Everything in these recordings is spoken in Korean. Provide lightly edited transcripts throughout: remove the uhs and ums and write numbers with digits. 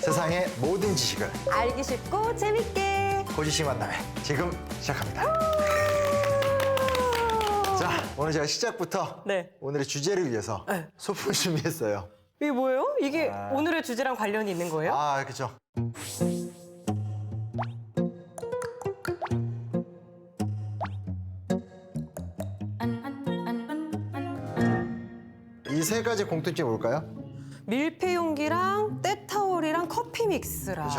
세상의 모든 지식을 알기 쉽고 재밌게. 고지식 만남회 지금 시작합니다. 자, 오늘 제가 시작부터 네. 오늘의 주제를 위해서 네. 소품을 준비했어요. 이게 뭐예요? 이게 오늘의 주제랑 관련이 있는 거예요? 아, 그렇죠. 이 세 가지 공통점이 뭘까요? 밀폐용기랑 때타올이랑 커피 믹스랑.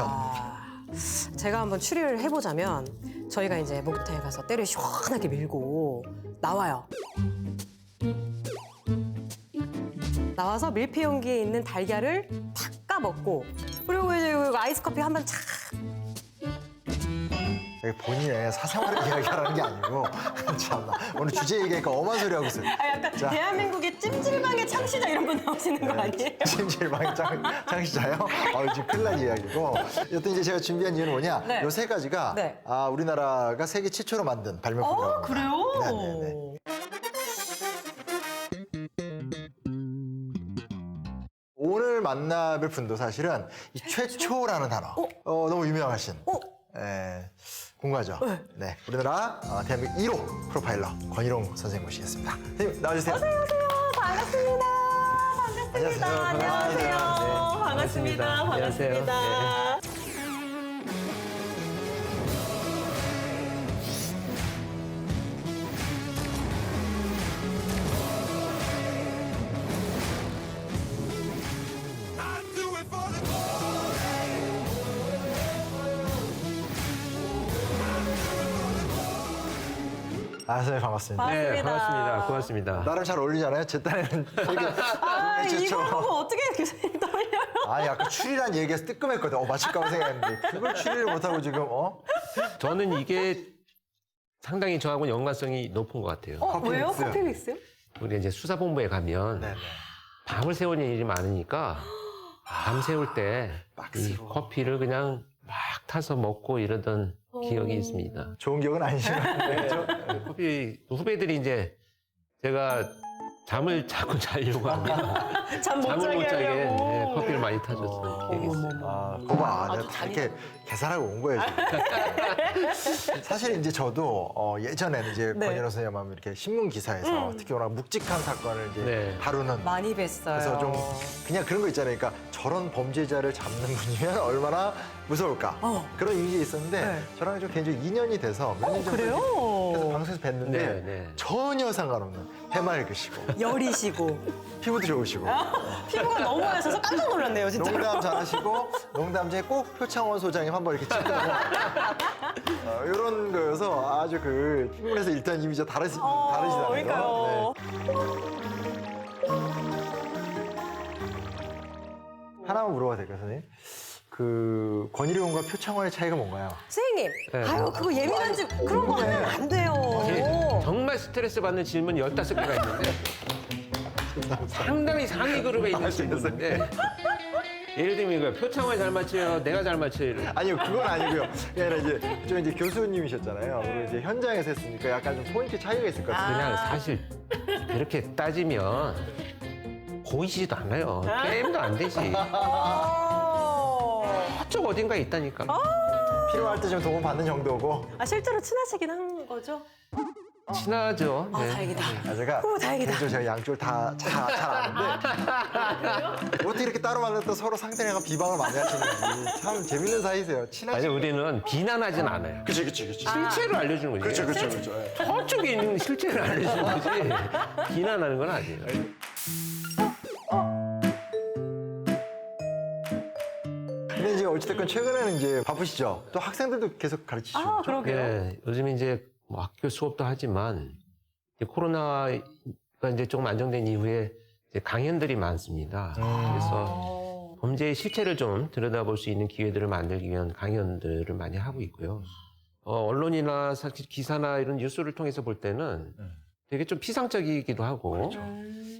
제가 한번 추리를 해보자면 저희가 이제 목욕탕에 가서 때를 시원하게 밀고 나와요. 나와서 밀폐용기에 있는 달걀을 팍 까먹고 그리고 이제 아이스 커피 한 번 착. 본인의 사생활을 이야기하라는 게 아니고 참나 오늘 주제 얘기하니까 엄한 소리 하고 있어요. 아, 약간 자. 대한민국의 찜질방의 창시자 이런 분 나오시는 거 아니에요? 찜질방 창시자요? 지금 큰일 날 이야기고. 여튼 이제 제가 준비한 이유는 뭐냐? 네. 요 세 가지가 네. 우리나라가 세계 최초로 만든 발명품이라고 합니다. 그래요? 네네네. 오늘 만나볼 분도 사실은 이 최초라는 단어 너무 유명하신 궁금하죠? 네. 우리나라 대한민국 1호 프로파일러 권희롱 선생님 모시겠습니다. 선생님 나와주세요. 어서 오세요. 반갑습니다. 반갑습니다. 안녕하세요. 반갑습니다. 안녕하세요. 반갑습니다. 선생님 반갑습니다. 네, 반갑습니다. 고맙습니다. 나름 잘 어울리잖아요. 제 딴에는 되게 이걸 보고 어떻게 교수님 떨려요? 아까 추리란 얘기해서 뜨끔했거든. 맞힐까 생각했는데 그걸 추리를 못하고 지금 저는 이게 상당히 저하고 연관성이 높은 것 같아요. 왜요? 믹스. 커피 믹스요? 우리 이제 수사본부에 가면 네네. 밤을 새우는 일이 많으니까 밤 새울 때 이 박스로. 커피를 그냥 막 타서 먹고 이러던 기억이 있습니다. 좋은 기억은 아니지만 커피 후배들이 이제 제가 잠을 자꾸 자려고 하면 잠 못 잠을 못 자게 자게 하려고. 커피를 많이 타줬던 기억이 있어요. 그거 봐. 내가 다 이렇게 계산하고 온 거예요. 지금. 사실 이제 저도 예전에는 이제 네. 권희롱 선생님 이렇게 신문 기사에서 특히 워낙 묵직한 사건을 이제 네. 다루는 많이 뵀어요. 그래서 좀 그냥 그런 거 있잖아요. 그러니까 저런 범죄자를 잡는 분이면 얼마나 무서울까 그런 이미지가 있었는데 네. 저랑 좀 개인적으로 인연이 돼서 몇 년 전에 그래요? 그래서 방송에서 뵀는데 네, 네. 전혀 상관없는 해맑으시고 열이시고 피부도 좋으시고 피부가 너무 하셔서 깜짝 놀랐네요, 진짜. 농담 잘하시고 농담 중에 꼭 표창원 소장님 한번 이렇게 찍고 이런 거여서 아주 그 신문에서 일단 이미지가 다르시다는 그러니까요. 거. 하나만 물어봐도 될까요, 선생님? 그 권희룡과 표창원의 차이가 뭔가요? 선생님, 네. 아유 그거 예민한 집 그런 거 하면 안 돼요. 정말 스트레스 받는 질문 15개가 있는데 상당히 상위 그룹에 있는 질문인데 예를 들면 이거 표창원 잘 맞춰요, 내가 잘 맞춰요. 아니요, 그건 아니고요. 그게 아니라 이제 교수님이셨잖아요. 그리고 이제 현장에서 했으니까 약간 좀 포인트 차이가 있을 것 같아요. 그냥 사실 그렇게 따지면 보이지도 않아요. 게임도 안 되지. 저쪽 어딘가에 있다니까. 필요할 때 좀 도움 받는 정도고. 실제로 친하시긴 한 거죠? 친하죠. 네. 다행이다. 제가 다행이다. 개인적으로 제가 양쪽을 다 잘 아는데 어떻게 이렇게 따로 만났다 서로 상대방과 비방을 많이 하시는지 참 재밌는 사이세요. 아니 친하시고. 우리는 비난하진 않아요. 그치. 실체를 알려주는 거지. 그렇죠. 저쪽에 있는 실체를 알려주는 거지. 비난하는 건 아니에요. 근데 이제 어찌됐건 최근에는 이제 바쁘시죠. 또 학생들도 계속 가르치시고. 그러게요. 네, 요즘 이제 뭐 학교 수업도 하지만 이제 코로나가 이제 조금 안정된 이후에 이제 강연들이 많습니다. 그래서 범죄의 실체를 좀 들여다볼 수 있는 기회들을 만들기 위한 강연들을 많이 하고 있고요. 언론이나 사실 기사나 이런 뉴스를 통해서 볼 때는 되게 좀 피상적이기도 하고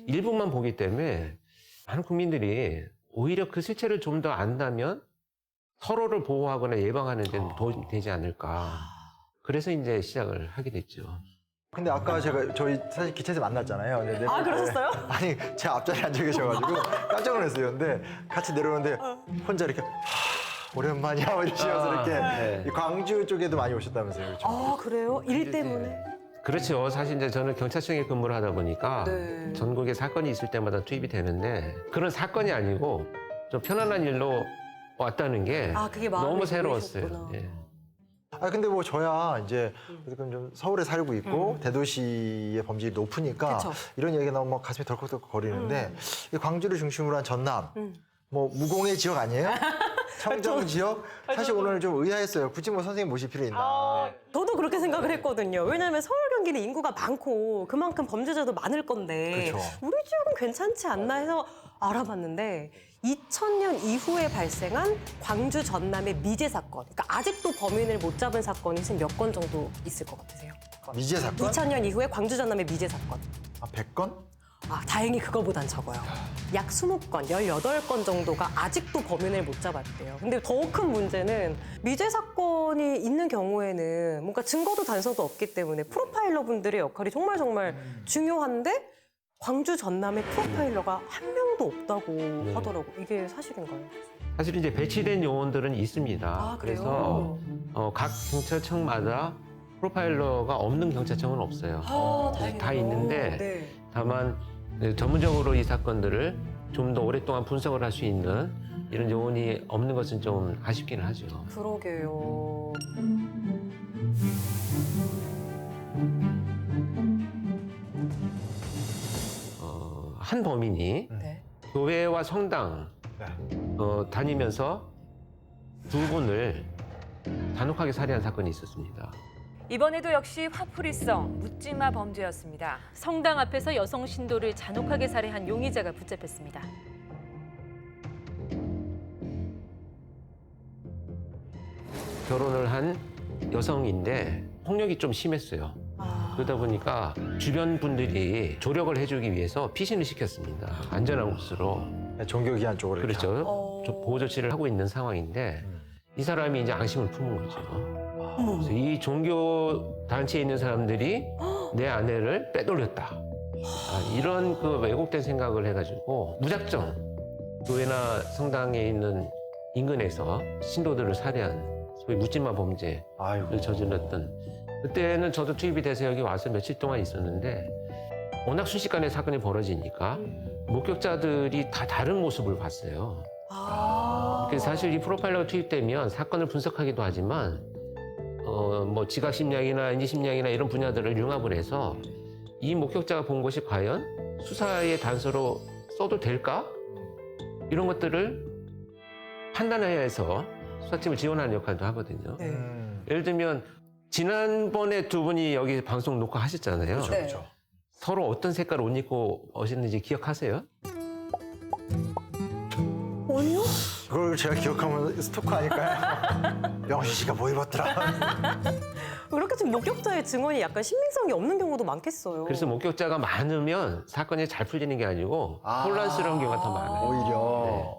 일부만 보기 때문에 많은 국민들이 오히려 그 실체를 좀 더 안다면 서로를 보호하거나 예방하는 데는 도움이 되지 않을까. 그래서 이제 시작을 하게 됐죠. 근데 아까 저희 사실 기차에서 만났잖아요. 근데 그러셨어요? 아니 제 앞자리에 앉아 계셔가지고 깜짝 놀랐어요. 근데 같이 내려오는데 혼자 이렇게 오랜만이야 이러시면서 이렇게 네. 이 광주 쪽에도 많이 오셨다면서요, 그렇죠? 아, 그래요? 일 때문에? 그렇죠. 사실 이제 저는 경찰청에 근무를 하다 보니까 네. 전국에 사건이 있을 때마다 투입이 되는데 그런 사건이 아니고 좀 편안한 일로 왔다는 게 그게 마음이 너무 새로웠어요. 놓이셨구나. 예. 근데 뭐 저야 이제 지금 좀 서울에 살고 있고 대도시의 범죄율이 높으니까 그쵸. 이런 얘기가 나오면 가슴이 덜컥덜컥 거리는데 이 광주를 중심으로 한 전남, 뭐 무공의 지역 아니에요? 청정 지역? 사실 오늘 좀 의아했어요. 굳이 뭐 선생님 모실 필요 있나? 저도 그렇게 생각을 했거든요. 왜냐하면 서울, 경기는 인구가 많고 그만큼 범죄자도 많을 건데 그쵸. 우리 지역은 괜찮지 않나 해서 알아봤는데 2000년 이후에 발생한 광주 전남의 미제 사건. 그러니까 아직도 범인을 못 잡은 사건이 지금 몇 건 정도 있을 것 같으세요? 미제 사건? 2000년 이후에 광주 전남의 미제 사건. 100건? 다행히 그거보단 적어요. 약 20건, 18건 정도가 아직도 범인을 못 잡았대요. 근데 더 큰 문제는 미제 사건이 있는 경우에는 뭔가 증거도 단서도 없기 때문에 프로파일러 분들의 역할이 정말 중요한데 광주 전남의 프로파일러가 한 명도 없다고 하더라고요. 이게 사실인가요? 사실 이제 배치된 요원들은 있습니다. 그래요? 그래서 각 경찰청마다 프로파일러가 없는 경찰청은 없어요. 다행이네요. 다 있는데 네. 다만 전문적으로 이 사건들을 좀 더 오랫동안 분석을 할 수 있는 이런 요원이 없는 것은 좀 아쉽기는 하죠. 그러게요. 한 범인이 네. 교회와 성당 네. 다니면서 두 분을 잔혹하게 살해한 사건이 있었습니다. 이번에도 역시 화풀이성 묻지마 범죄였습니다. 성당 앞에서 여성 신도를 잔혹하게 살해한 용의자가 붙잡혔습니다. 결혼을 한 여성인데 폭력이 좀 심했어요. 그러다 보니까 주변 분들이 조력을 해주기 위해서 피신을 시켰습니다. 안전한 곳으로. 종교기한 쪽으로 이렇게. 그렇죠. 보호 조치를 하고 있는 상황인데 이 사람이 이제 앙심을 품은 거죠. 그래서 이 종교 단체에 있는 사람들이 내 아내를 빼돌렸다. 이런 그 왜곡된 생각을 해가지고 무작정 교회나 성당에 있는 인근에서 신도들을 살해한 소위 묻지마 범죄를 아이고. 저질렀던 그때는 저도 투입이 돼서 여기 와서 며칠 동안 있었는데 워낙 순식간에 사건이 벌어지니까 목격자들이 다 다른 모습을 봤어요. 그래서 사실 이 프로파일러가 투입되면 사건을 분석하기도 하지만 뭐 지각 심리학이나 인지 심리학이나 이런 분야들을 융합을 해서 이 목격자가 본 것이 과연 수사의 단서로 써도 될까? 이런 것들을 판단해야 해서 수사팀을 지원하는 역할도 하거든요. 네. 예를 들면 지난번에 두 분이 여기 방송 녹화하셨잖아요. 그렇죠, 네. 그렇죠. 서로 어떤 색깔 옷 입고 오셨는지 기억하세요? 아니요? 그걸 제가 기억하면 스토커 아닐까요? 명수 씨가 뭐 입었더라? 이렇게 좀 목격자의 증언이 약간 신빙성이 없는 경우도 많겠어요. 그래서 목격자가 많으면 사건이 잘 풀리는 게 아니고 혼란스러운 경우가 더 많아요. 오히려.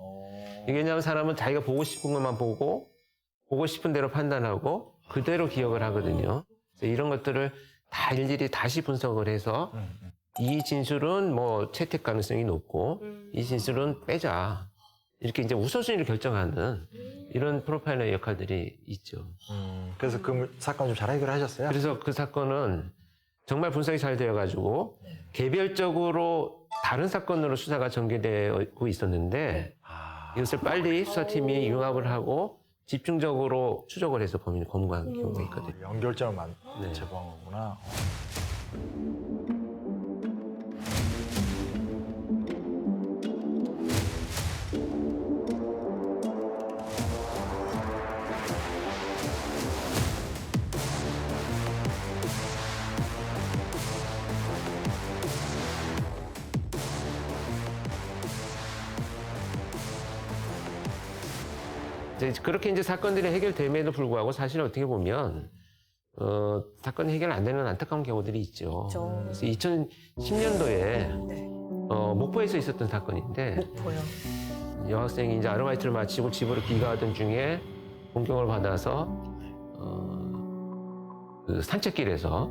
이게 왜냐하면 사람은 자기가 보고 싶은 것만 보고 싶은 대로 판단하고 그대로 기억을 하거든요. 그래서 이런 것들을 다 일일이 다시 분석을 해서 이 진술은 뭐 채택 가능성이 높고 이 진술은 빼자. 이렇게 이제 우선순위를 결정하는 이런 프로파일러 역할들이 있죠. 그래서 그 사건 좀 잘 해결하셨어요? 그래서 그 사건은 정말 분석이 잘 되어가지고 개별적으로 다른 사건으로 수사가 전개되고 있었는데 이것을 빨리 수사팀이 융합을 하고 집중적으로 추적을 해서 범인을 검거한 경우가 있거든요. 연결점을 네. 제공한 거구나. 그렇게 이제 사건들이 해결됨에도 불구하고 사실 어떻게 보면 사건이 해결 안 되는 안타까운 경우들이 있죠. 그렇죠. 그래서 2010년도에 네. 목포에서 있었던 사건인데 목포요. 여학생이 이제 아르바이트를 마치고 집으로 귀가하던 중에 공경을 받아서 그 산책길에서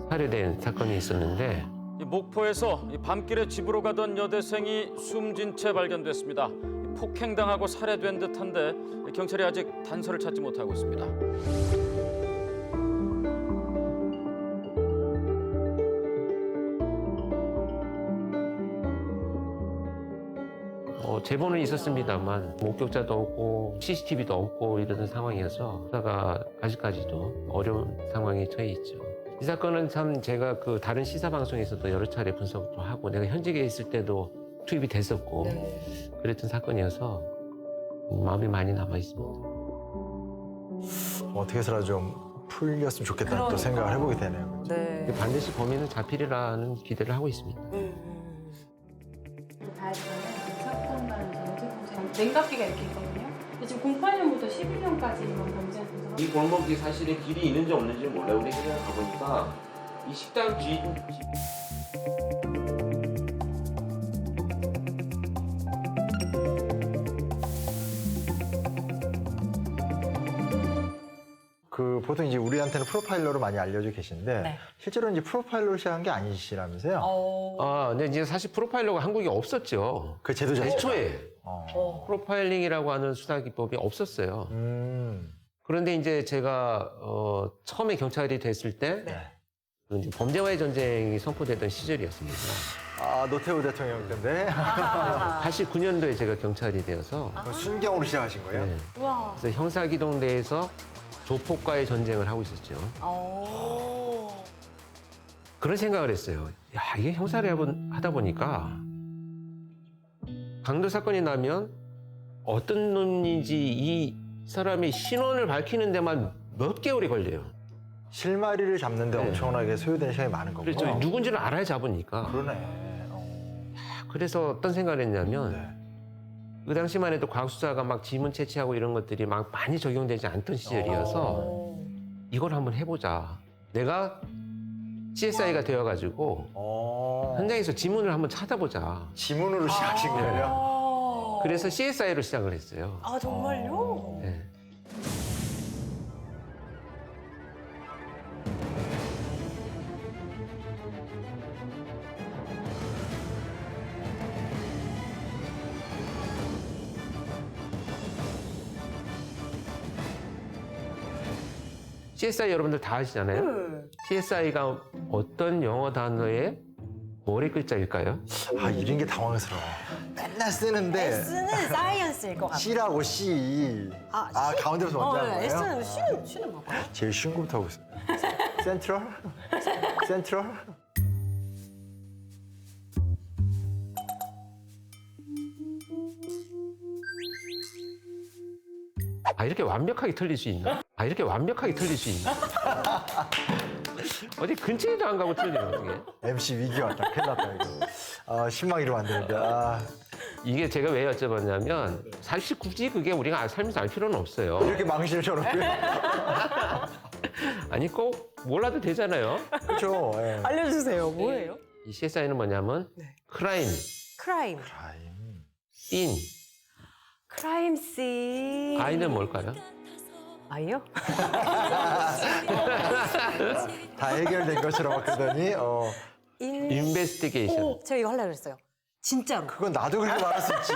살해된 사건이 있었는데 이 목포에서 이 밤길에 집으로 가던 여대생이 숨진 채 발견됐습니다. 이 폭행당하고 살해된 듯한데 경찰이 아직 단서를 찾지 못하고 있습니다. 제보는 있었습니다만 목격자도 없고 CCTV도 없고 이러던 상황이어서 수사가 아직까지도 어려운 상황에 처해 있죠. 이 사건은 참 제가 그 다른 시사 방송에서도 여러 차례 분석도 하고 내가 현직에 있을 때도 투입이 됐었고 그랬던 사건이어서 마음이 많이 남아 있습니다. 어떻게 해서라도 좀 풀렸으면 좋겠다는 또 생각을 해보게 되네요. 네. 반드시 범인은 잡히리라는 기대를 하고 있습니다. 다했다면 사건만 전체 냉각기가 이렇게 있거든요. 근데 지금 08년부터 11년까지만 범죄 분석. 이 골목이 사실은 길이 있는지 없는지 몰라요. 우리 그냥 가보니까 이 식당 주인 그 보통 이제 우리한테는 프로파일러로 많이 알려져 계신데 네. 실제로 이제 프로파일러를 시작한 게 아니시라면서요? 근데 이제 사실 프로파일러가 한국에 없었죠. 그 제도 자체가. 애초에 프로파일링이라고 하는 수사 기법이 없었어요. 그런데 이제 제가 처음에 경찰이 됐을 때 이제 범죄와의 전쟁이 선포되던 시절이었습니다. 아, 노태우 대통령 때인데 89년도에 제가 경찰이 되어서 순경으로 시작하신 거예요? 네. 와. 그래서 형사기동대에서 조폭과의 전쟁을 하고 있었죠. 그런 생각을 했어요. 야, 이게 형사를 하다 보니까 강도 사건이 나면 어떤 놈인지 이 사람의 신원을 밝히는 데만 몇 개월이 걸려요. 실마리를 잡는데 네. 엄청나게 소요되는 시간이 많은 거구나. 그렇죠. 누군지를 알아야 잡으니까. 그러네. 그래서 어떤 생각을 했냐면 네. 그 당시만 해도 과학수사가 막 지문 채취하고 이런 것들이 막 많이 적용되지 않던 시절이어서 이걸 한번 해보자. 내가 CSI가 되어가지고 현장에서 지문을 한번 찾아보자. 지문으로 시작하신 거예요? 그래서 CSI로 시작을 했어요. 아, 정말요? 네. CSI 여러분들 다 아시잖아요. CSI가 어떤 영어 단어의 머리 글자일까요? 아, 이런 게 당황스러워. 맨날 쓰는데 S는 사이언스일 것 같아요. C라고 C. 아, C? 가운데서 먼저 한 거예요? S는 C는 뭘까요? 제일 쉬운 거부터 하고 있어요. 센트럴? 센트럴? 아, 이렇게 완벽하게 틀릴 수 있나? 아, 이렇게 완벽하게 틀릴 수 있나? 어디 근처에도 안 가고 틀리면 어떡해? MC 위기 왔다. 큰일 났다, 이거. 아, 신망 이러면 안 되는데. 아, 이게 제가 왜 여쭤봤냐면 사실 굳이 그게 우리가 살면서 알 필요는 없어요. 이렇게 망신을 줘놓고요. 아니 꼭 몰라도 되잖아요. 그렇죠. 예. 알려주세요. 뭐예요? 이 CSI는 뭐냐면 크라임, 크라임. 아임. 인, 크라임 씬. 아이는 뭘까요? 아이요? 다 해결된 것처럼 막 그러더니, 인베스티게이션. 오, 제가 이거 하려고 했어요. 진짜로. 그건 나도 그렇게 말할 수 있지.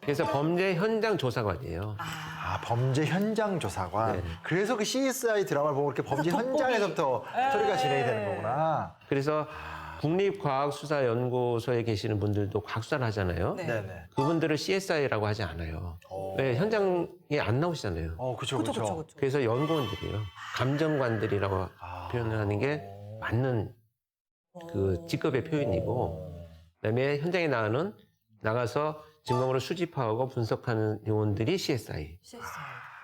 그래서 범죄 현장 조사관이에요. 아, 범죄 현장 조사관. 네. 그래서 그 CSI 드라마를 보고 이렇게 범죄 현장에서부터 처리가 진행이 되는 거구나. 그래서 국립과학수사연구소에 계시는 분들도 과학수사를 하잖아요. 네네. 그분들을 CSI라고 하지 않아요. 왜 현장에 안 나오시잖아요. 그쵸, 그쵸, 그쵸. 그쵸, 그쵸. 그래서 연구원들이에요. 감정관들이라고 아. 표현을 하는 게 맞는 그 직급의 표현이고, 그다음에 현장에 나가서 증거물을 수집하고 분석하는 요원들이 CSI.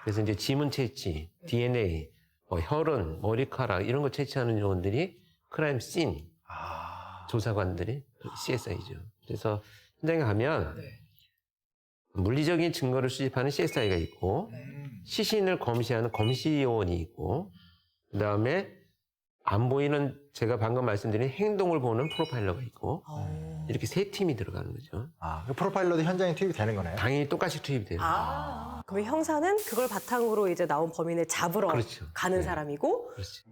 그래서 이제 지문 채취, DNA, 혈흔, 머리카락 이런 거 채취하는 요원들이 크라임 씬 조사관들이 CSI죠. 그래서 현장에 가면 물리적인 증거를 수집하는 CSI가 있고 시신을 검시하는 검시 요원이 있고 그다음에 안 보이는 제가 방금 말씀드린 행동을 보는 프로파일러가 있고 이렇게 세 팀이 들어가는 거죠. 아, 그 프로파일러도 현장에 투입이 되는 거네요. 당연히 똑같이 투입이 돼요. 그러면 형사는 그걸 바탕으로 이제 나온 범인을 잡으러 그렇죠. 가는 네. 사람이고 그렇죠.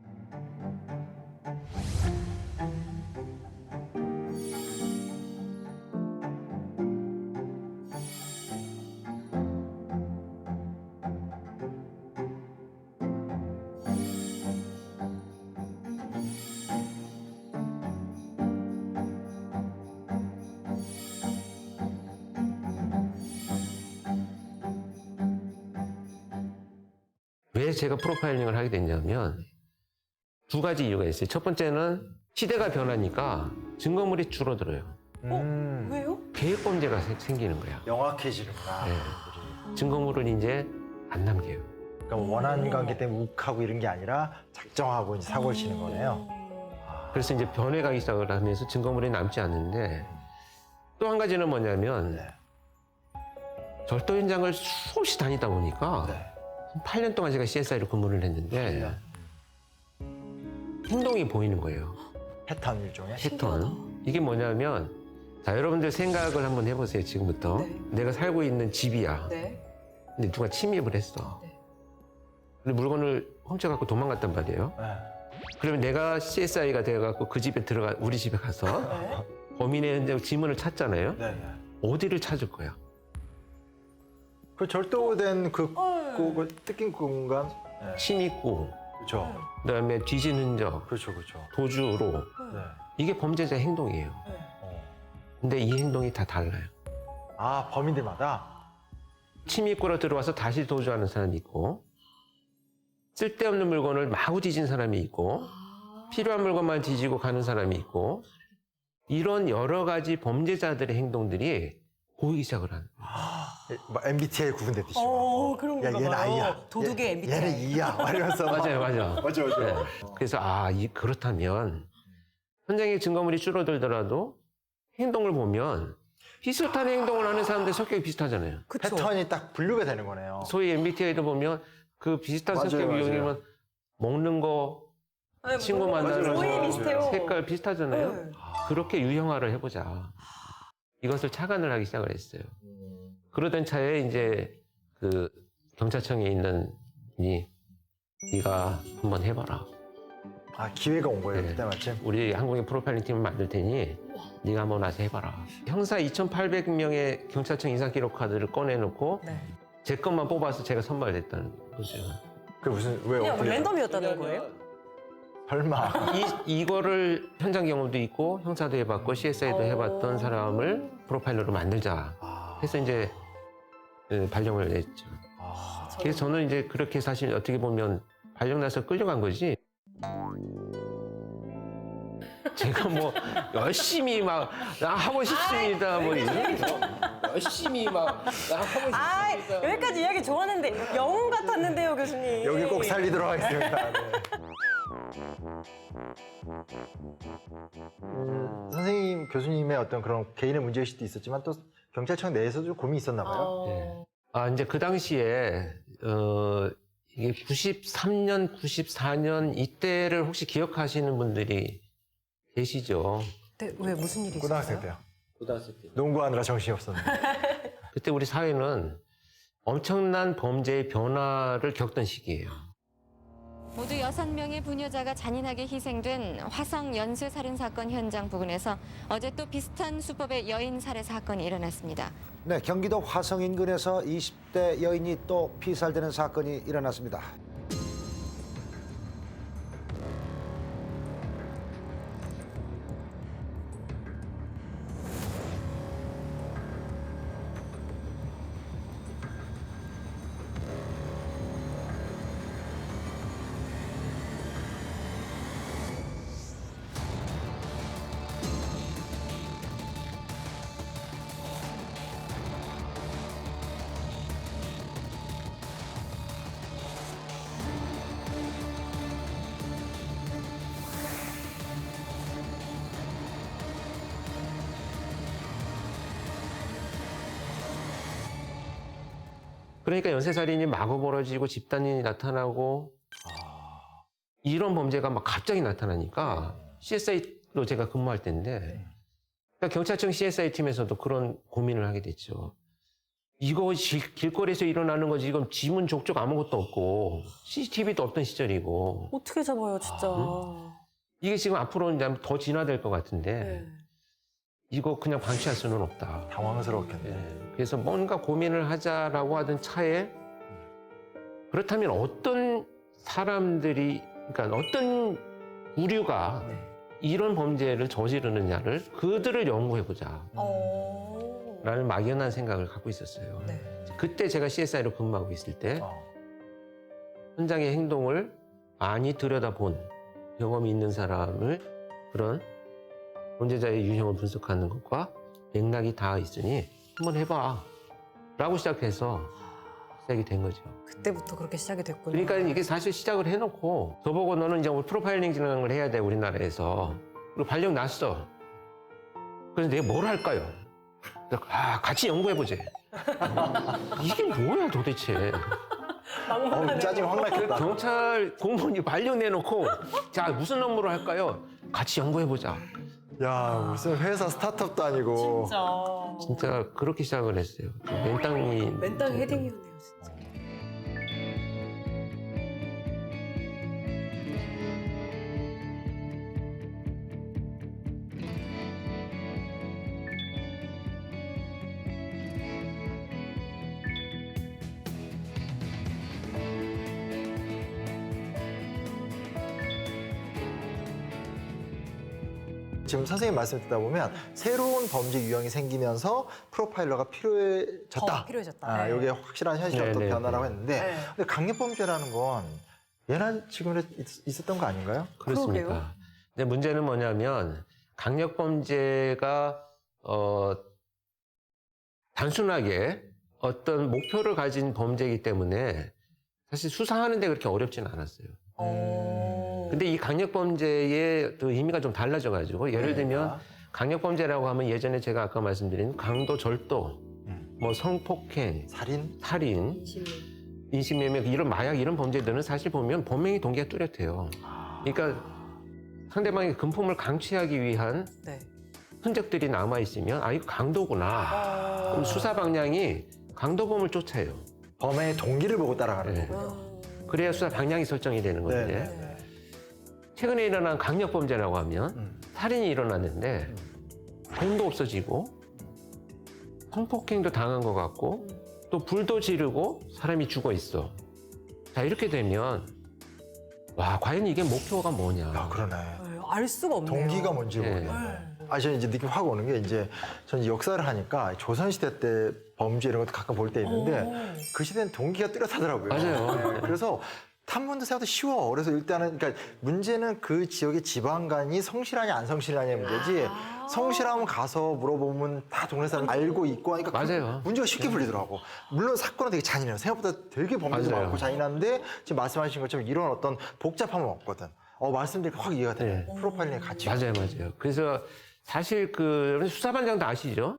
왜 제가 프로파일링을 하게 됐냐면 두 가지 이유가 있어요. 첫 번째는 시대가 변하니까 증거물이 줄어들어요. 왜요? 계획 범죄가 생기는 거야. 명확해지는구나. 네. 증거물은 이제 안 남겨요. 그러니까 원한 관계 때문에 욱하고 이런 게 아니라 작정하고 이제 사고를 치는 거네요. 그래서 이제 변해가기 시작을 하면서 증거물이 남지 않는데 또 한 가지는 뭐냐면 네. 절도 현장을 수없이 다니다 보니까 네. 8년 동안 제가 CSI로 근무를 했는데 행동이 보이는 거예요. 패턴 일종의. 패턴. 이게 뭐냐면 자 여러분들 생각을 한번 해보세요. 지금부터. 네. 내가 살고 있는 집이야. 네. 근데 누가 침입을 했어. 근데 물건을 훔쳐갖고 도망갔단 말이에요. 네. 그러면 내가 CSI가 돼갖고 그 집에 우리 집에 가서 범인의 현장 지문을 찾잖아요. 네. 어디를 찾을 거야? 그 절도된 그 뜯긴 공간. 네. 침입구, 그렇죠. 그다음에 뒤진 흔적, 그렇죠, 그렇죠. 도주로 네. 이게 범죄자 행동이에요. 근데 이 행동이 다 달라요. 아, 범인들마다. 침입구로 들어와서 다시 도주하는 사람이 있고 쓸데없는 물건을 마구 뒤진 사람이 있고 필요한 물건만 뒤지고 가는 사람이 있고 이런 여러 가지 범죄자들의 행동들이 보이기 시작을 하는 거예요. 뭐 MBTI 구분됐듯이. 그런 야, 건가 얘는 봐요. I야. 도둑의 MBTI. 얘는 E야. 이러면서. 맞아요. 맞아. 네. 그래서 그렇다면 현장의 증거물이 줄어들더라도 행동을 보면 비슷한 행동을 하는 사람들 성격이 비슷하잖아요. 그쵸? 패턴이 딱 분류가 되는 거네요. 소위 MBTI도 보면 그 비슷한 맞아요, 성격 맞아요. 유형이면 먹는 거, 친구 만나는 거의 거, 비슷해요. 색깔 비슷하잖아요. 네. 그렇게 유형화를 해보자. 이것을 착안을 하기 시작을 했어요. 그러던 차에 이제 그 경찰청에 있는 분이 네가 한번 해봐라. 아, 기회가 온 거예요, 네. 그때 마침. 우리 한국인 프로파일링 팀을 만들 테니 네가 한번 와서 해봐라. 형사 2,800명의 경찰청 인상기록 카드를 꺼내놓고 네. 제 것만 뽑아서 제가 선발됐다는 거죠. 그 무슨, 왜 그냥 어떻게. 랜덤이었다는 거예요? 설마. 이거를 현장 경험도 있고 형사도 해봤고 CSI도 해봤던 사람을 프로파일러로 만들자 해서 이제 발령을 냈죠. 그래서 저는 이제 그렇게 사실 어떻게 보면 발령 나서 끌려간 거지. 제가 뭐 열심히 막 나 하고 싶습니다 뭐 이런 열심히 막 나 하고 아, 싶습니다. 여기까지 이야기 좋았는데 영웅 같았는데요, 교수님. 여기 꼭 살리도록 하겠습니다. 네. 선생님, 교수님의 어떤 그런 개인의 문제의식도 있었지만 또 경찰청 내에서도 좀 고민이 있었나 봐요. 네. 이제 그 당시에 이게 93년, 94년 이때를 혹시 기억하시는 분들이 계시죠? 네, 왜 무슨 일이 고등학생 있었어요? 때요. 고등학생 때. 농구하느라 정신이 없었는데. 그때 우리 사회는 엄청난 범죄의 변화를 겪던 시기예요. 모두 6명의 부녀자가 잔인하게 희생된 화성 연쇄 살인 사건 현장 부근에서 어제 또 비슷한 수법의 여인 살해 사건이 일어났습니다. 네, 경기도 화성 인근에서 20대 여인이 또 피살되는 사건이 일어났습니다. 그러니까 연쇄살인이 마구 벌어지고 집단이 나타나고 이런 범죄가 막 갑자기 나타나니까 CSI로 제가 근무할 때인데 그러니까 경찰청 CSI 팀에서도 그런 고민을 하게 됐죠. 이거 길거리에서 일어나는 거지 이건 지문 족족 아무것도 없고 CCTV도 없던 시절이고 어떻게 잡아요, 진짜. 이게 지금 앞으로 이제 더 진화될 것 같은데 네. 이거 그냥 방치할 수는 없다. 당황스러웠겠네. 그래서 뭔가 고민을 하자라고 하던 차에 그렇다면 어떤 사람들이 그러니까 어떤 부류가 이런 범죄를 저지르느냐를 그들을 연구해보자 라는 막연한 생각을 갖고 있었어요. 네. 그때 제가 CSI로 근무하고 있을 때 현장의 행동을 많이 들여다본 경험이 있는 사람을 그런 범죄자의 유형을 분석하는 것과 맥락이 다 있으니 한번 해봐 라고 시작해서 시작이 된 거죠. 그때부터 그렇게 시작이 됐군요. 그러니까 이게 사실 시작을 해놓고 저보고 너는 이제 프로파일링 진행을 해야 돼 우리나라에서. 그리고 발령 났어. 그래서 내가 뭘 할까요? 그래서 같이 연구해보지. 이게 뭐야 도대체. 짜증 확 났겠다. 경찰 공무원이 발령 내놓고 자 무슨 업무를 할까요? 같이 연구해보자. 야, 무슨 회사 스타트업도 아니고. 진짜 그렇게 시작을 했어요. 맨땅이 맨땅 헤딩이었네요, 진짜. 지금 선생님 말씀 듣다 보면 새로운 범죄 유형이 생기면서 프로파일러가 필요해졌다. 더 필요해졌다. 이게 확실한 현실적 네, 네, 변화라고 네. 했는데 네. 근데 강력범죄라는 건 예나 지금이나 있었던 거 아닌가요? 그렇습니까? 그러게요. 근데 문제는 뭐냐면 강력범죄가 단순하게 어떤 목표를 가진 범죄이기 때문에 사실 수사하는 데 그렇게 어렵지는 않았어요. 근데 이 강력범죄의 또 의미가 좀 달라져가지고 예를 들면 강력범죄라고 하면 예전에 제가 아까 말씀드린 강도, 절도, 뭐 성폭행, 살인, 인신매매 이런 마약 이런 범죄들은 사실 보면 범행의 동기가 뚜렷해요. 그러니까 상대방의 금품을 강취하기 위한 네. 흔적들이 남아 있으면 이거 강도구나. 그럼 수사 방향이 강도범을 쫓아요. 범행의 동기를 보고 따라가는 네. 거군요. 그래야 수사 방향이 설정이 되는 건데 네. 최근에 일어난 강력범죄라고 하면 살인이 일어났는데 돈도 없어지고 성폭행도 당한 것 같고 또 불도 지르고 사람이 죽어 있어. 자 이렇게 되면 와 과연 이게 목표가 뭐냐. 야, 그러네. 알 수가 없네요. 동기가 뭔지 네. 모르겠네. 저는 이제 느낌 확 오는 게 이제 저는 역사를 하니까 조선시대 때 범죄 이런 것도 가끔 볼 때 있는데 그 시대는 동기가 뚜렷하더라고요. 맞아요. 네, 그래서 탐문도 생각도 쉬워. 그래서 일단은 그러니까 문제는 그 지역의 지방간이 성실하냐 안 성실하냐의 문제지. 성실하면 가서 물어보면 다 동네 사람 알고 있고 하니까 맞아요. 문제가 쉽게 풀리더라고. 물론 사건은 되게 잔인해요. 생각보다 되게 범죄도 맞아요. 많고 잔인한데 지금 말씀하신 것처럼 이런 어떤 복잡함은 없거든. 말씀드리니까 확 이해가 되네. 프로파일링의 가치가. 맞아요. 그래서 사실 그 수사반장도 아시죠?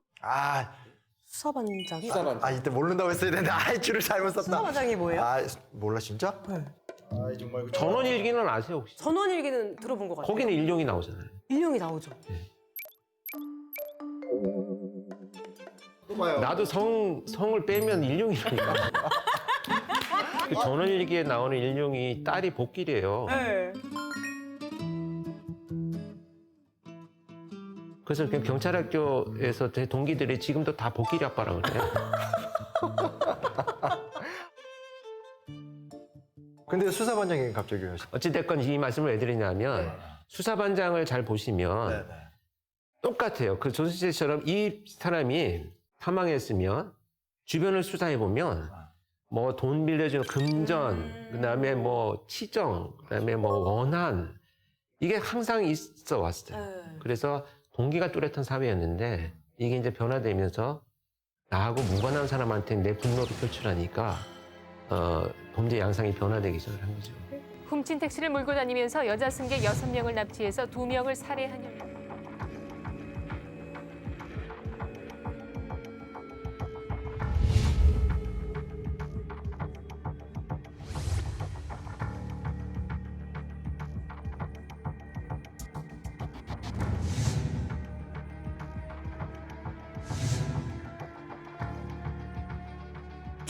수사반장이? 이때 모른다고 했어야 되는데 줄을 잘못 썼다. 수사반장이 뭐예요? 몰라 진짜? 네. 정말 그 전원일기는 아세요 혹시? 전원일기는 들어본 것 같아요. 거기는 일용이 나오잖아요. 일용이 나오죠. 나도 성을 빼면 일용이니까. 그 전원일기에 나오는 일용이 딸이 복길이에요. 네. 그래서 그냥 경찰학교에서 제 동기들이 지금도 다 복길이 아빠라고 그래요. 근데 수사반장이 갑자기 왜 어찌됐건 이 말씀을 왜 드리냐면 수사반장을 잘 보시면 똑같아요. 그 조선시대처럼 이 사람이 사망했으면 주변을 수사해보면 뭐 돈 빌려주는 금전, 그다음에 뭐 치정, 그다음에 뭐 원한 이게 항상 있어 왔어요. 그래서 동기가 뚜렷한 사회였는데 이게 이제 변화되면서 나하고 무관한 사람한테 내 분노를 표출하니까 범죄 양상이 변화되기 시작한 거죠. 훔친 택시를 몰고 다니면서 여자 승객 6명을 납치해서 2명을 살해한 혐의.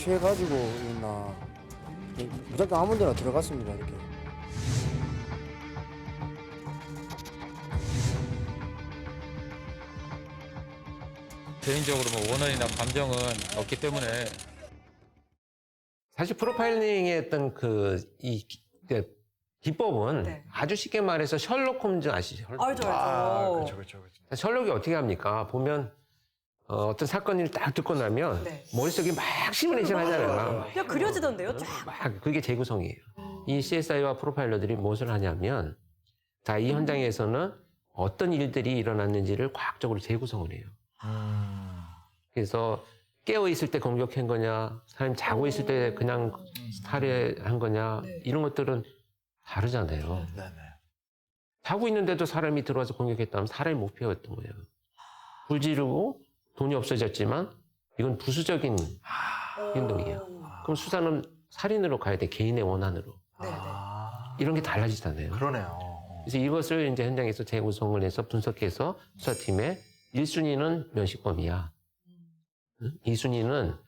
취해가지고 있나 무작정 아무 데나 들어갔습니다 이렇게. 개인적으로 뭐 원한이나 감정은 없기 때문에 사실 프로파일링의 어떤 기법은 아주 쉽게 말해서 셜록 홈즈 아시죠? 알죠. 그렇죠. 셜록이 어떻게 합니까? 보면 어떤 사건을 딱 듣고 나면 네. 머릿속에 막 시뮬레이션 하잖아요. 그냥 그려지던데요, 쫙. 막 그게 재구성이에요. 이 CSI와 프로파일러들이 무엇을 하냐면 자, 이 현장에서는 어떤 일들이 일어났는지를 과학적으로 재구성을 해요. 그래서 깨어 있을 때 공격한 거냐, 사람이 자고 있을 때 그냥 살해한 거냐, 이런 것들은 다르잖아요. 네네. 자고 있는데도 사람이 들어와서 공격했다면 사람이 목표였던 거예요. 불 지르고 돈이 없어졌지만 이건 부수적인 행동이에요. 그럼 수사는 살인으로 가야 돼, 개인의 원한으로. 이런 게 달라지잖아요. 그러네요. 그래서 이것을 이제 현장에서 재구성을 해서 분석해서 수사팀에 1순위는 면식범이야. 2순위는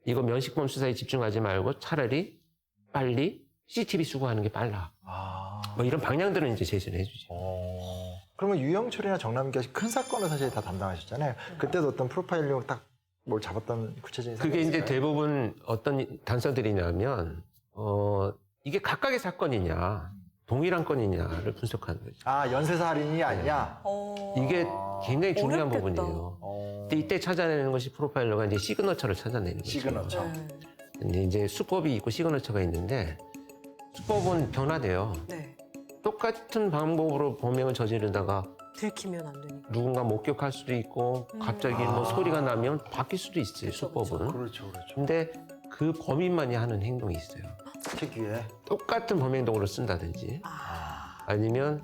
이거 면식범 수사에 집중하지 말고 차라리 빨리 CCTV 수거하는 게 빨라. 뭐 이런 방향들은 이제 제시를 해주죠. 그러면 유영철이나 정남기가 큰 사건을 사실 다 담당하셨잖아요. 그때도 어떤 프로파일링 딱 뭘 잡았던 구체적인 사건이 그게 이제 있을까요? 대부분 어떤 단서들이냐면 이게 각각의 사건이냐 동일한 건이냐를 분석하는 거죠. 아, 연쇄살인이 아니냐? 이게 굉장히 중요한 어렵겠다. 부분이에요. 근데 이때 찾아내는 것이 프로파일러가 이제 시그너처를 찾아내는 거죠. 시그너처. 근데 이제 수법이 있고 시그너처가 있는데 수법은 변화돼요. 네. 똑같은 방법으로 범행을 저지르다가 들키면 안 되니까. 누군가 목격할 수도 있고 갑자기 뭐 소리가 나면 바뀔 수도 있어요. 수법은. 그렇죠, 그렇죠. 근데 그 범인만이 하는 행동이 있어요. 특유의. 똑같은 범행 도구를 쓴다든지 아니면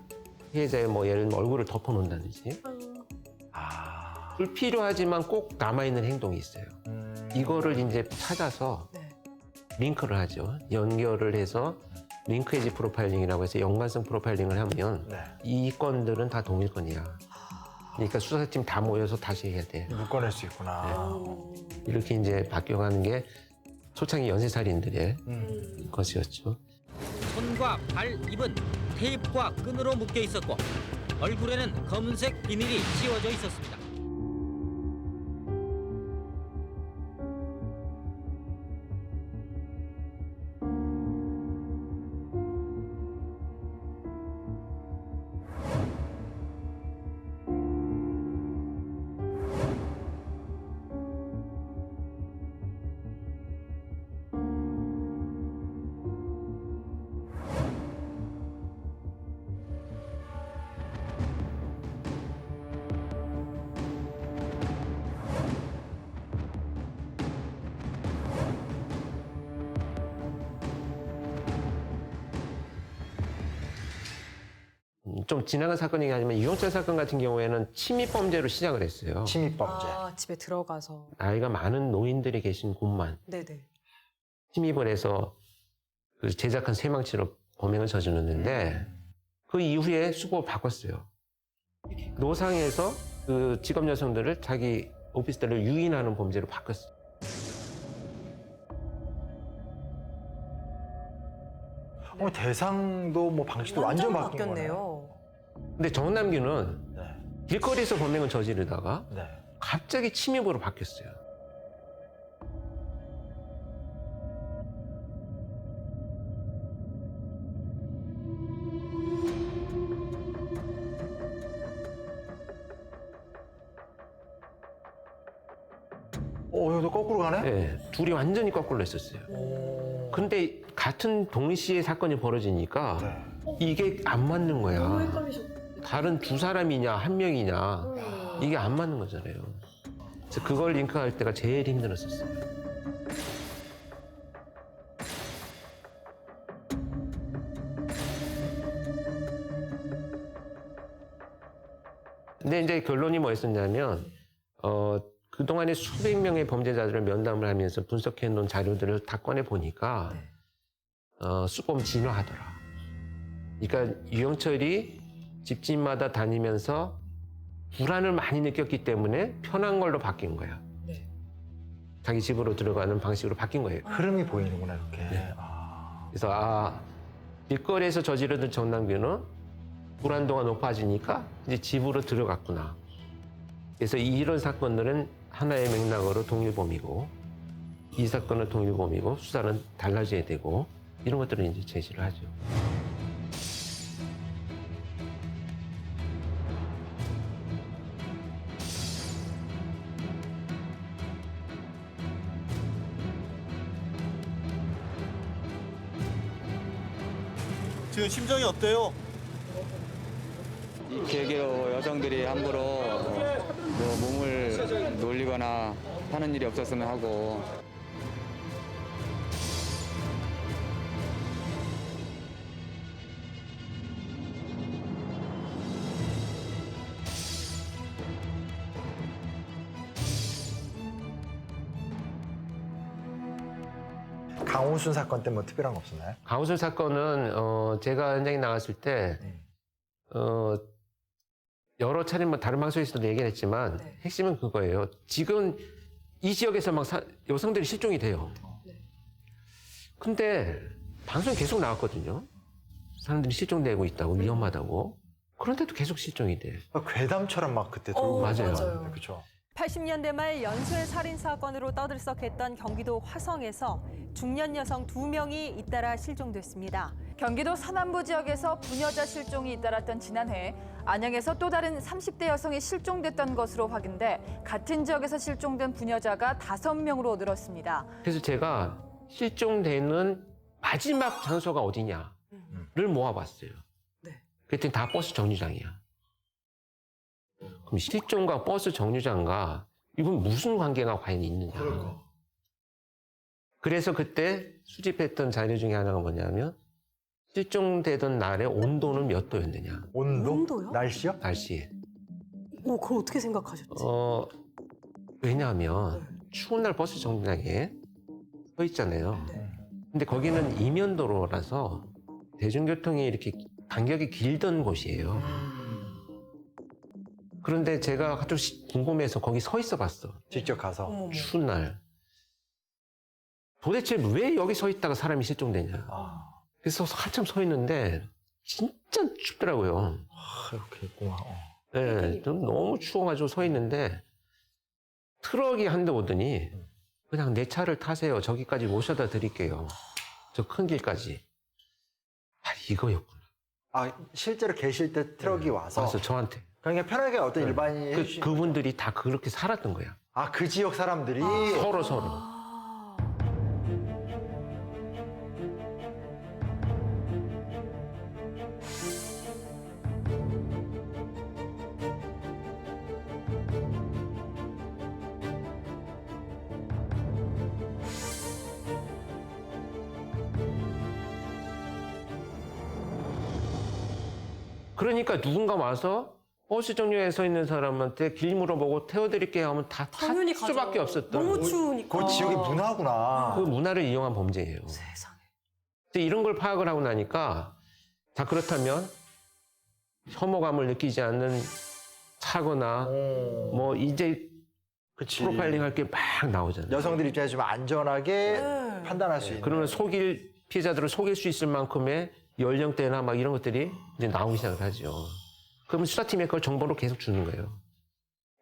피해자의 뭐 예를 들면 얼굴을 덮어놓는다든지 불필요하지만 꼭 남아있는 행동이 있어요. 이거를 이제 찾아서 링크를 하죠. 연결을 해서 링크에지 프로파일링이라고 해서 연관성 프로파일링을 하면 이 건들은 다 동일 건이야. 그러니까 수사팀 다 모여서 다시 해야 돼. 묶어낼 수 있구나. 이렇게 이제 바뀌어가는 게 초창기 연쇄살인들의 것이었죠. 손과 발, 입은 테이프와 끈으로 묶여 있었고 얼굴에는 검은색 비닐이 씌워져 있었습니다. 좀 지나간 사건이긴 하지만 유영철 사건 같은 경우에는 침입범죄로 시작을 했어요. 침입범죄. 집에 들어가서. 나이가 많은 노인들이 계신 곳만 네네. 침입을 해서 그 제작한 쇠망치로 범행을 저질렀는데 그 이후에 수법을 바꿨어요. 노상에서 그 직업 여성들을 자기 오피스텔을 유인하는 범죄로 바꿨어요. 대상도 뭐 방식도 완전 바뀐 거네요. 바뀌었네요. 근데 정남규는 길거리에서 범행을 저지르다가 네. 갑자기 침입으로 바뀌었어요. 이거 거꾸로 가네? 네, 둘이 완전히 거꾸로 했었어요. 근데 같은 동시에 사건이 벌어지니까 이게 안 맞는 거야. 다른 두 사람이냐 한 명이냐 이게 안 맞는 거잖아요. 그래서 그걸 링크할 때가 제일 힘들었었어요. 근데 이제 결론이 뭐였었냐면 그동안에 수백 명의 범죄자들을 면담을 하면서 분석해 놓은 자료들을 다 꺼내 보니까 수법은 진화하더라. 그러니까 유영철이 집집마다 다니면서 불안을 많이 느꼈기 때문에 편한 걸로 바뀐 거야. 자기 집으로 들어가는 방식으로 바뀐 거예요. 흐름이 보이는구나, 이렇게. 그래서 길거리에서 저지르던 정남규는 불안도가 높아지니까 이제 집으로 들어갔구나. 그래서 이런 사건들은 하나의 맥락으로 동일범이고 이 사건은 동일범이고 수사는 달라져야 되고 이런 것들을 이제 제시를 하죠. 지금 심정이 어때요? 이 계기로 여성들이 함부로 뭐 몸을 놀리거나 하는 일이 없었으면 하고. 강호순 사건 때 뭐 특별한 거 없었나요? 강호순 사건은 제가 현장에 나갔을 때 여러 차례 뭐 다른 방송에서도 얘기를 했지만 핵심은 그거예요. 지금 이 지역에서 막 여성들이 실종이 돼요. 근데 방송이 계속 나왔거든요. 사람들이 실종되고 있다고, 위험하다고. 그런데도 계속 실종이 돼. 괴담처럼 막 그때 돌고 맞아요. 그렇죠. 80년대 말 연쇄 살인 사건으로 떠들썩했던 경기도 화성에서 중년 여성 2명이 잇따라 실종됐습니다. 경기도 서남부 지역에서 부녀자 실종이 잇따랐던 지난해 안양에서 또 다른 30대 여성이 실종됐던 것으로 확인돼 같은 지역에서 실종된 부녀자가 5명으로 늘었습니다. 그래서 제가 실종되는 마지막 장소가 어디냐를 모아봤어요. 그랬더니 다 버스 정류장이야. 그럼 실종과 버스 정류장과 이건 무슨 관계가 과연 있느냐. 그래서 그때 수집했던 자료 중에 하나가 뭐냐면 실종되던 날의 온도는 몇 도였느냐. 온도요? 날씨요? 날씨. 그걸 어떻게 생각하셨지? 왜냐하면 추운 날 버스 정류장에 서 있잖아요. 근데 거기는 이면도로라서 대중교통이 이렇게 간격이 길던 곳이에요. 그런데 제가 좀 궁금해서 거기 서 있어 봤어. 직접 가서. 추운 날. 도대체 왜 여기 서 있다가 사람이 실종되냐. 그래서 한참 서 있는데 진짜 춥더라고요. 이렇게 있구나. 네, 너무 추워가지고 서 있는데 트럭이 한 대 오더니 그냥 내 차를 타세요. 저기까지 모셔다 드릴게요. 저 큰 길까지. 이거였구나. 실제로 계실 때 트럭이 와서? 와서 저한테. 그러니까 편하게 어떤 일반인이 그분들이 다 그렇게 살았던 거야. 그 지역 사람들이? 서로. 그러니까 누군가 와서 버스 정류장에 서 있는 사람한테 길 물어보고 태워드릴게요 하면 다 탈 수밖에 없었던. 너무 추우니까. 그 지역의 문화구나. 그 문화를 이용한 범죄예요. 세상에. 근데 이런 걸 파악을 하고 나니까 자 그렇다면 혐오감을 느끼지 않는 사거나 뭐 이제 프로파일링 할 게 막 나오잖아요. 여성들 입장에서 좀 안전하게 판단할 수 있는. 그러면 피해자들을 속일 수 있을 만큼의 연령대나 막 이런 것들이 이제 나오기 시작을 하죠. 그러면 수사팀에 그걸 정보로 계속 주는 거예요.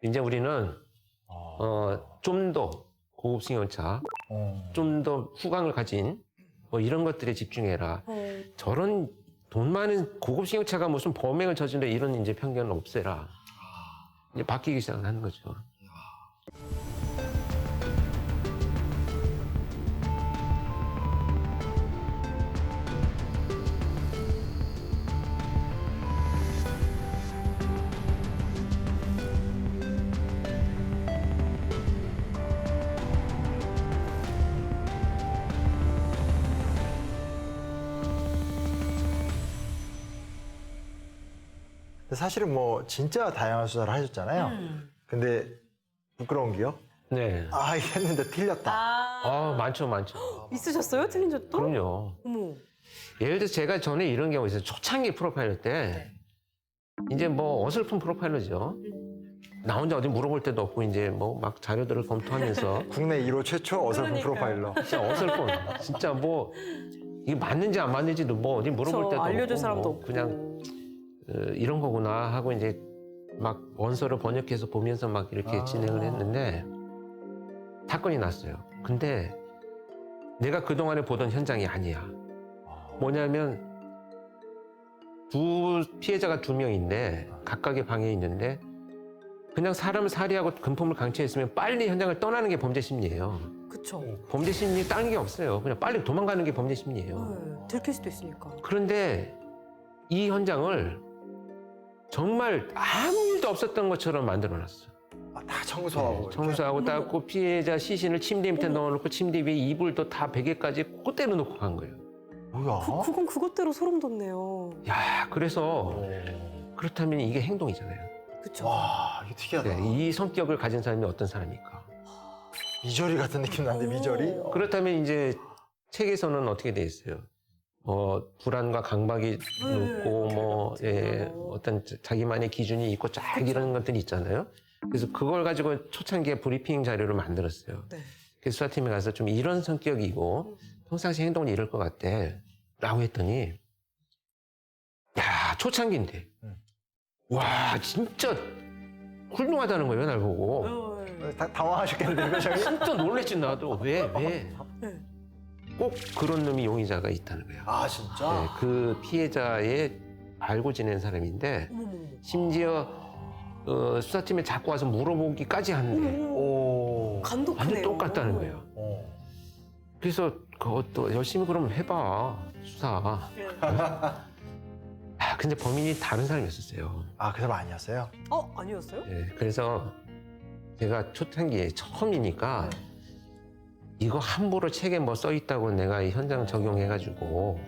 이제 우리는 좀 더 고급 승용차, 좀 더 후광을 가진 뭐 이런 것들에 집중해라. 저런 돈 많은 고급 승용차가 무슨 범행을 저지른다 이런 이제 편견을 없애라. 이제 바뀌기 시작하는 거죠. 사실은 뭐 진짜 다양한 수사를 하셨잖아요. 근데 부끄러운 게요? 네. 이게 했는데 틀렸다. 많죠. 있으셨어요? 틀린 적도? 그럼요. 어머. 예를 들어서 제가 전에 이런 경우 있어요. 초창기 프로파일러 때 이제 뭐 어설픈 프로파일러죠. 나 혼자 어디 물어볼 데도 없고 이제 뭐 막 자료들을 검토하면서 국내 1호 최초 어설픈 프로파일러. 진짜 어설픈. 진짜 뭐 이게 맞는지 안 맞는지도 뭐 어디 물어볼 데도 알려줄 없고 사람도 뭐 그냥 이런 거구나 하고 이제 막 원서를 번역해서 보면서 막 이렇게 진행을 했는데 사건이 났어요. 근데 내가 그동안에 보던 현장이 아니야. 뭐냐면 피해자가 2명인데 각각의 방에 있는데 그냥 사람을 살해하고 금품을 강취했으면 빨리 현장을 떠나는 게 범죄 심리예요. 그쵸. 범죄 심리 다른 게 없어요. 그냥 빨리 도망가는 게 범죄 심리예요. 들킬 수도 있으니까. 그런데 이 현장을 정말 아무 일도 없었던 것처럼 만들어놨어. 다 청소하고. 청소하고 닦고 피해자 시신을 침대 밑에 넣어놓고 침대 위에 이불도 다 베개까지 그대로 놓고 간 거예요. 뭐야? 그건 그것대로 소름 돋네요. 야, 그래서 그렇다면 이게 행동이잖아요. 그쵸. 와, 이게 특이하다. 이 성격을 가진 사람이 어떤 사람일까? 미저리 같은 느낌 나는데, 미저리? 그렇다면 이제 책에서는 어떻게 돼 있어요? 불안과 강박이 높고 어떤 자기만의 기준이 있고 쫙 이런 것들이 있잖아요. 그래서 그걸 가지고 초창기에 브리핑 자료를 만들었어요. 네. 그래서 수사팀에 가서 좀 이런 성격이고 평상시 행동이 이럴 것 같아 라고 했더니 야, 초창기인데 와, 진짜 훌륭하다는 거예요, 날 보고. 당황하셨겠는데, 표정이? 진짜 놀랬지, 나도. 왜? 꼭 그런 놈이 용의자가 있다는 거예요. 아, 진짜? 네, 그 피해자의 알고 지낸 사람인데 심지어 수사팀에 자꾸 와서 물어보기까지 하는데 간도 완전 크네요. 똑같다는 거예요. 그래서 그것도 열심히 그럼 해봐, 수사. 근데 범인이 다른 사람이었어요. 아, 그 사람 아니었어요? 아니었어요? 네, 그래서 제가 초창기에 처음이니까 이거 함부로 책에 뭐 써있다고 내가 이 현장 적용해가지고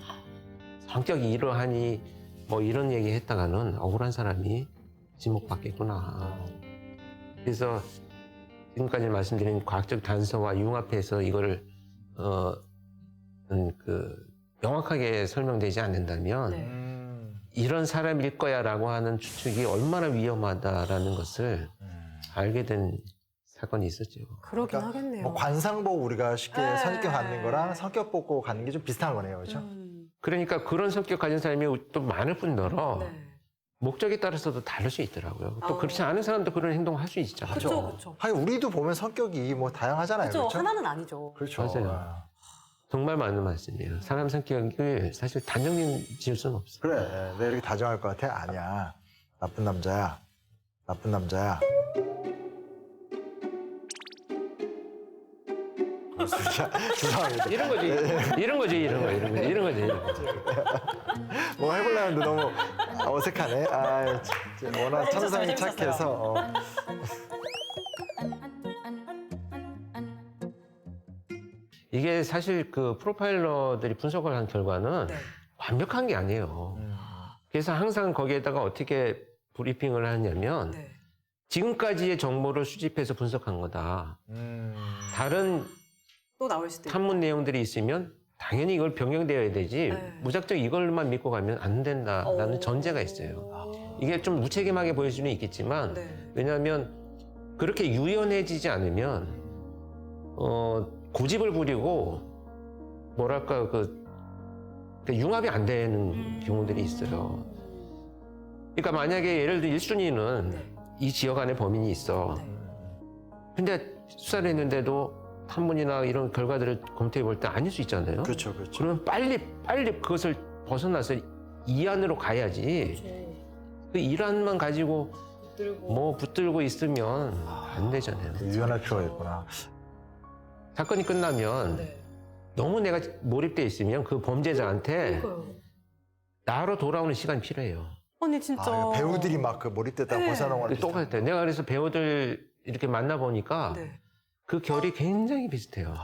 성격이 이러하니 뭐 이런 얘기 했다가는 억울한 사람이 지목받겠구나. 그래서 지금까지 말씀드린 과학적 단서와 융합해서 이거를 명확하게 설명되지 않는다면 이런 사람일 거야라고 하는 추측이 얼마나 위험하다라는 것을 알게 된 사건이 있었죠. 그러긴 하겠네요. 뭐 관상 보고 우리가 쉽게 네. 선입견 갖는 거랑 성격 보고 갖는 게 좀 비슷한 거네요, 그렇죠? 그러니까 그런 성격 가진 사람이 또 많을 뿐더러 목적에 따라서도 다를 수 있더라고요. 또 그렇지 않은 사람도 그런 행동을 할 수 있잖아요. 그렇죠. 하긴 우리도 보면 성격이 뭐 다양하잖아요, 그렇죠. 그렇죠? 하나는 아니죠. 그렇죠. 맞아요. 정말 맞는 말씀이에요. 사람 성격을 사실 단정 지을 수는 없어요. 그래, 내가 이렇게 다정할 것 같아? 아니야. 나쁜 남자야. 나쁜 남자야. 진짜 죄송합니다. 이런 거지. 뭐 해보려는데 너무 어색하네. 아, 워낙 천성이 착해서. 이게 사실 그 프로파일러들이 분석을 한 결과는 완벽한 게 아니에요. 그래서 항상 거기에다가 어떻게 브리핑을 하냐면 지금까지의 정보를 수집해서 분석한 거다. 다른 또 나올 수도 있고. 탐문 내용들이 있으면 당연히 이걸 변경되어야 되지 무작정 이걸만 믿고 가면 안 된다라는 전제가 있어요. 이게 좀 무책임하게 보일 수는 있겠지만 왜냐하면 그렇게 유연해지지 않으면 고집을 부리고 뭐랄까 융합이 안 되는 경우들이 있어요. 그러니까 만약에 예를 들어 1순위는 이 지역 안에 범인이 있어. 근데 수사를 했는데도 탐문이나 이런 결과들을 검토해 볼 때 아닐 수 있잖아요. 그렇죠. 그러면 빨리 그것을 벗어나서 2안으로 가야지. 그 1안만 가지고 뭐 붙들고 있으면 안 되잖아요. 유연할 필요가 있구나. 사건이 끝나면 너무 내가 몰입돼 있으면 그 범죄자한테 나로 돌아오는 시간이 필요해요. 아니 진짜. 배우들이 막 그 몰입됐다 벗어나는 거랑 똑같아요. 내가 그래서 배우들 이렇게 만나보니까 그 결이 굉장히 비슷해요.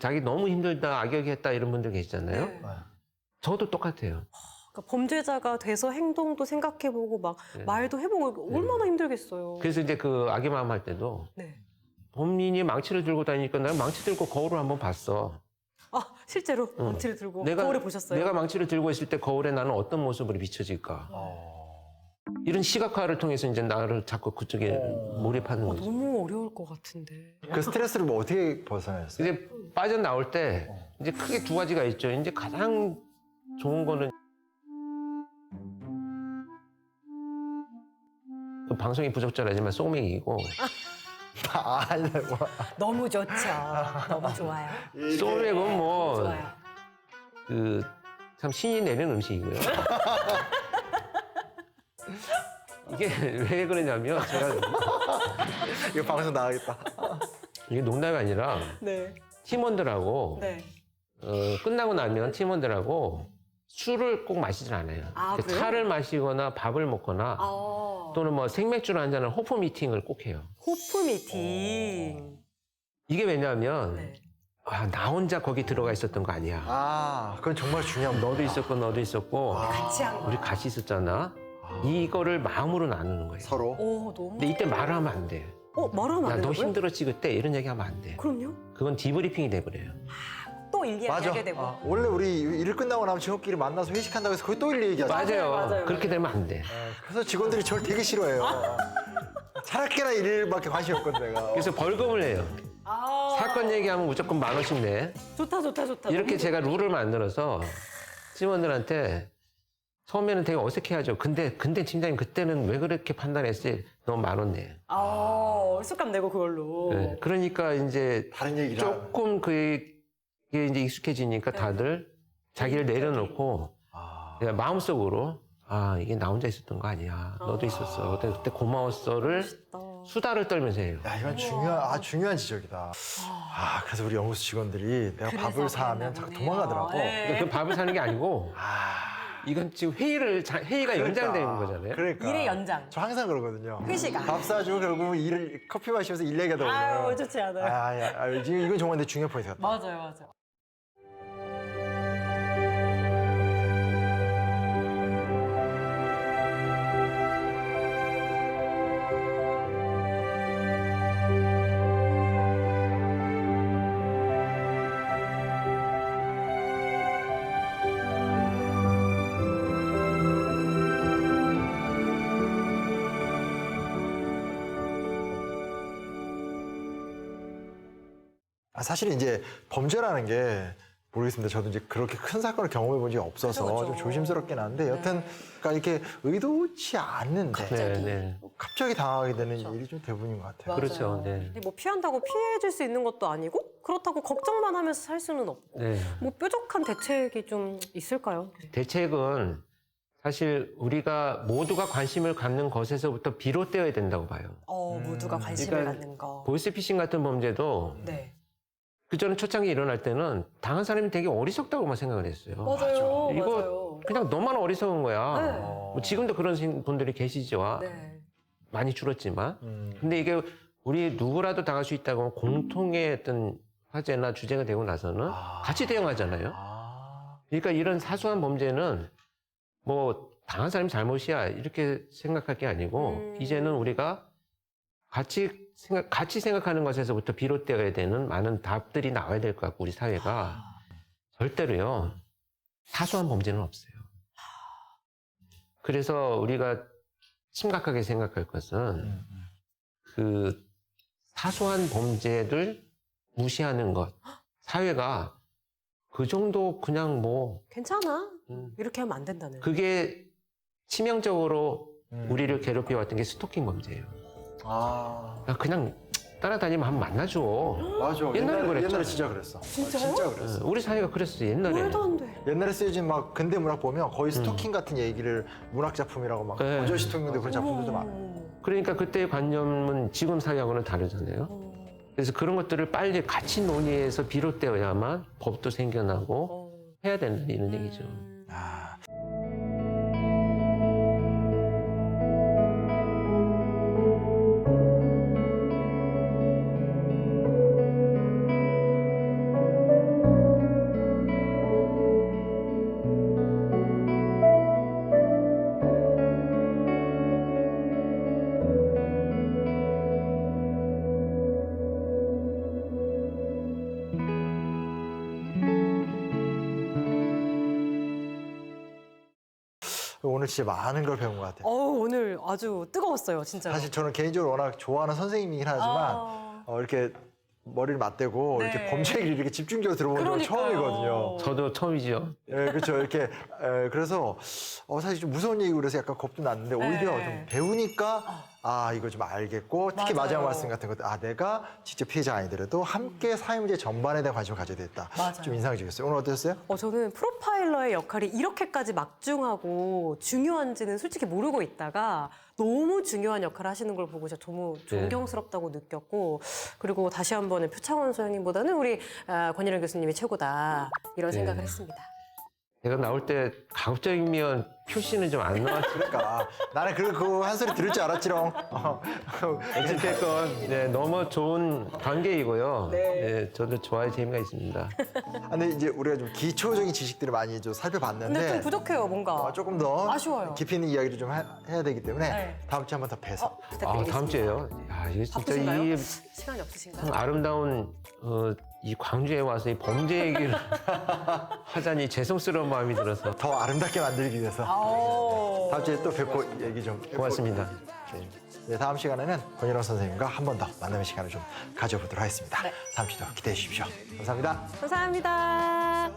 자기 너무 힘들다, 악역했다 이런 분들 계시잖아요. 저도 똑같아요. 그러니까 범죄자가 돼서 행동도 생각해보고 막 말도 해보고 얼마나 힘들겠어요. 그래서 이제 그 악의 마음 할 때도 범인이 망치를 들고 다니니까 나는 망치 들고 거울을 한번 봤어. 실제로 망치를 들고 거울에 보셨어요? 내가 망치를 들고 있을 때 거울에 나는 어떤 모습으로 비춰질까. 이런 시각화를 통해서 이제 나를 자꾸 그쪽에 몰입하는 거죠. 너무 어려울 것 같은데. 그 스트레스를 뭐 어떻게 벗어냈어요? 이제 빠져나올 때 이제 크게 두 가지가 있죠. 이제 가장 좋은 거는 그 방송이 부적절하지만 소맥이고 아니, 뭐. 너무 좋죠. 너무 좋아요. 소맥은 뭐 좋아요. 그 참 신이 내린 음식이고요. 이게 왜 그러냐면 제가 이거 방송 나가겠다. 이게 농담이 아니라 팀원들하고 끝나고 나면 팀원들하고 술을 꼭 마시진 않아요. 아, 그래요? 차를 마시거나 밥을 먹거나 또는 뭐 생맥주를 한잔하는 호프 미팅을 꼭 해요. 호프 미팅. 이게 왜냐하면 네. 나 혼자 거기 들어가 있었던 거 아니야. 그건 정말 중요한 너도 있었고 너도 있었고 같이 한 거야. 우리 같이 있었잖아. 이거를 마음으로 나누는 거예요. 서로. 오, 너무. 근데 이때 말을 하면 안 돼. 말하면 안 야, 너 된다고요? 힘들었지 그때 이런 얘기 하면 안 돼. 그럼요. 그건 디브리핑이 돼버려요. 또 이야기하게 되고. 원래 우리 일 끝나고 나면 친구끼리 만나서 회식한다고 해서 거기 또 일 얘기하죠. 맞아요. 그렇게 되면 안 돼. 그래서 직원들이 저를 되게 싫어해요. 차라리나 일밖에 관심이 없거든 내가. 그래서 벌금을 내요. 사건 얘기하면 무조건 10,000원씩 내. 좋다. 이렇게 제가 룰을 만들어서 팀원들한테 처음에는 되게 어색해하죠. 근데 팀장님 그때는 왜 그렇게 판단했지? 너 10,000원 내. 술값 내고 그걸로. 네, 그러니까 이제 다른 얘기를 조금 그게 이제 익숙해지니까 다들 자기를 내려놓고 그냥 마음속으로 이게 나 혼자 있었던 거 아니야. 너도 있었어. 그때 고마웠어를 수다를 떨면서 해요. 야, 이건 중요한 지적이다. 그래서 우리 연구소 직원들이 내가 밥을 사면 자꾸 도망가더라고. 그러니까 그 밥을 사는 게 아니고 이건 지금 회의가 연장되는 거잖아요. 그러니까. 일의 연장. 저 항상 그러거든요. 회식 안 밥 사주고 결국은 커피 마시면서 일 얘기하다 보면. 좋지 않아요. 지금 이건 정말 내 중요한 포인트 같다. 맞아요. 사실은 이제 범죄라는 게 모르겠습니다. 저도 이제 그렇게 큰 사건을 경험해 본 적이 없어서 그렇죠. 좀 조심스럽긴 한데 여튼 그러니까 이렇게 의도치 않는데 갑자기 당하게 되는 일이 좀 대부분인 것 같아요. 그렇죠. 네. 뭐 피한다고 피해질 수 있는 것도 아니고 그렇다고 걱정만 하면서 살 수는 없고 네. 뭐 뾰족한 대책이 좀 있을까요? 대책은 사실 우리가 모두가 관심을 갖는 것에서부터 비롯되어야 된다고 봐요. 모두가 관심을 그러니까 갖는 거. 보이스피싱 같은 범죄도 네. 그전에 초창기 일어날 때는 당한 사람이 되게 어리석다고만 생각을 했어요. 맞아요. 이거 그냥 너만 어리석은 거야. 네. 뭐 지금도 그런 분들이 계시죠. 네. 많이 줄었지만. 근데 이게 우리 누구라도 당할 수 있다고 하면 공통의 어떤 화제나 주제가 되고 나서는 같이 대응하잖아요. 그러니까 이런 사소한 범죄는 뭐 당한 사람이 잘못이야 이렇게 생각할 게 아니고 이제는 우리가 같이 생각하는 것에서부터 비롯되어야 되는 많은 답들이 나와야 될 것 같고 우리 사회가 절대로요 사소한 범죄는 없어요. 그래서 우리가 심각하게 생각할 것은 그 사소한 범죄를 무시하는 것. 사회가 그 정도 그냥 뭐 괜찮아. 이렇게 하면 안 된다는. 그게 치명적으로 우리를 괴롭혀왔던 게 스토킹 범죄예요. 그냥 따라다니면 한번 만나줘. 맞아. 옛날에 그랬죠. 옛날에 진짜 그랬어. 진짜요? 진짜 그랬어. 우리 사회가 그랬어요. 옛날에. 말도 안 돼. 옛날에 쓰여진 막 근대 문학 보면 거의 스토킹 같은 얘기를 문학 작품이라고 막 네. 어저씨 통용된 그런 작품들도 많아요. 그러니까 그때의 관념은 지금 사회하고는 다르잖아요. 그래서 그런 것들을 빨리 같이 논의해서 비롯되어야만 법도 생겨나고 해야 된다는 이런 얘기죠. 오늘 진짜 많은 걸 배운 것 같아요. 오늘 아주 뜨거웠어요, 진짜. 사실 저는 개인적으로 워낙 좋아하는 선생님이긴 하지만 이렇게 머리를 맞대고 네. 이렇게 범죄 얘기를 이렇게 집중적으로 들어보는 건 처음이거든요. 저도 처음이죠. 예, 그렇죠. 이렇게 그래서 사실 좀 무서운 얘기고 그래서 약간 겁도 났는데 오히려 네. 좀 배우니까 이거 좀 알겠고 특히 맞아요. 마지막 말씀 같은 것도 내가 직접 피해자 아니더라도 함께 사회문제 전반에 대한 관심을 가져야 되겠다. 맞아요. 좀 인상적이었어요. 오늘 어떠셨어요? 저는 프로파일러의 역할이 이렇게까지 막중하고 중요한지는 솔직히 모르고 있다가 너무 중요한 역할을 하시는 걸 보고 진짜 너무 존경스럽다고 느꼈고 그리고 다시 한 번은 표창원 소장님보다는 우리 권일영 교수님이 최고다 이런 생각을 했습니다. 제가 나올 때 가급적이면 표시는 좀 안 나왔죠. 그러니까 나는 그 한 소리 들을 줄 알았지롱. 어쨌든 네, 너무 좋은 관계이고요. 네, 저도 좋아할 재미가 있습니다. 근데 이제 우리가 좀 기초적인 지식들을 많이 좀 살펴봤는데 근데 좀 부족해요, 뭔가. 조금 더 아쉬워요. 깊이 있는 이야기를 좀 해야 되기 때문에 네. 다음 주에 한 번 더 뵈서 다음 주에요. 야, 이거 진짜 바쁘신가요? 이 시간이 없으신가요? 아름다운 이 광주에 와서 이 범죄 얘기를 하자니 죄송스러운 마음이 들어서 더 아름답게 만들기 위해서 아오. 다음 주에 또 뵙고 얘기 좀 고맙습니다. 네, 다음 시간에는 권일원 선생님과 한 번 더 만남의 시간을 좀 가져보도록 하겠습니다. 네. 다음 주도 기대해 주십시오. 감사합니다. 감사합니다.